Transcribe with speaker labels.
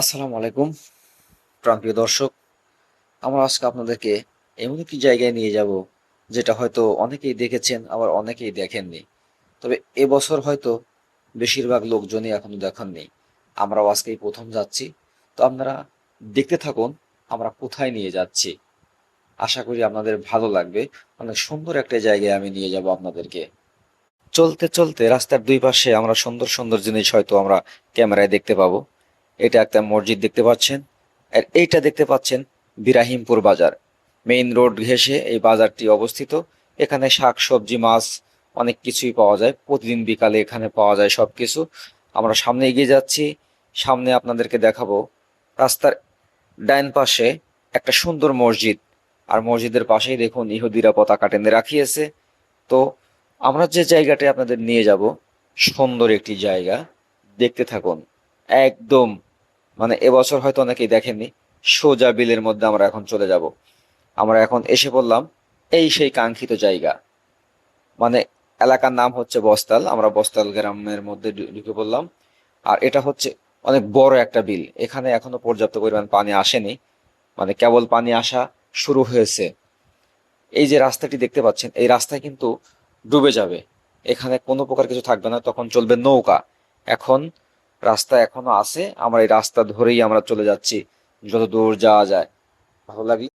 Speaker 1: আসসালামু আলাইকুম প্রাণপ্রিয় দর্শক। আমরা আজকে আপনাদেরকে এমন একটি জায়গায় নিয়ে যাব যেটা হয়তো অনেকেই দেখেছেন, আবার অনেকেই দেখেননি। তবে এবছর হয়তো বেশিরভাগ লোকজনই এখনো দেখাননি। আমরাও আজকেই প্রথম যাচ্ছি। তো আপনারা দেখতে থাকুন আমরা কোথায় নিয়ে যাচ্ছি। আশা করি আপনাদের ভালো লাগবে। অনেক সুন্দর একটা জায়গায় আমি নিয়ে যাব আপনাদেরকে। চলতে চলতে রাস্তার দুই পাশে আমরা সুন্দর সুন্দর জিনিস হয়তো আমরা ক্যামেরায় দেখতে পাবো। এটা একটা মসজিদ দেখতে পাচ্ছেন, আর এইটা দেখতে পাচ্ছেন বিরাহিমপুর বাজার। মেইন রোড ঘেঁষে এই বাজারটি অবস্থিত। এখানে শাক সবজি মাছ অনেক কিছুই পাওয়া যায়, প্রতিদিন বিকালে এখানে পাওয়া যায় সব কিছু। আমরা সামনে এগিয়ে যাচ্ছি। সামনে আপনাদেরকে দেখাবো রাস্তার ডাইন পাশে একটা সুন্দর মসজিদ, আর মসজিদের পাশেই দেখুন ইহুদিরা পতাকা টেনে রাখিয়েছে। তো আমরা যে জায়গাটায় আপনাদের নিয়ে যাব, সুন্দর একটি জায়গা, দেখতে থাকুন। একদম মানে এবছর হয়তো অনেকেই দেখেননি, সোজা বিলের মধ্যে আমরা এখন চলে যাব। আমরা এখন এসে পড়লাম এই সেই কাঙ্ক্ষিত জায়গা। মানে এলাকার নাম হচ্ছে বস্তাল। আমরা বস্তাল গ্রামের মধ্যে ঢুকে পড়লাম। আর এটা হচ্ছে অনেক বড় একটা বিল। এখানে এখনো পর্যাপ্ত পরিমাণ পানি আসেনি, মানে কেবল পানি আসা শুরু হয়েছে। এই যে রাস্তাটি দেখতে পাচ্ছেন, এই রাস্তায় কিন্তু ডুবে যাবে। এখানে কোনো প্রকার কিছু থাকবে না, তখন চলবে নৌকা। এখন রাস্তা এখনো আছে, আমরা এই রাস্তা ধরেই আমরা চলে যাচ্ছি যত দূর যাওয়া যায়। ভালো লাগলো।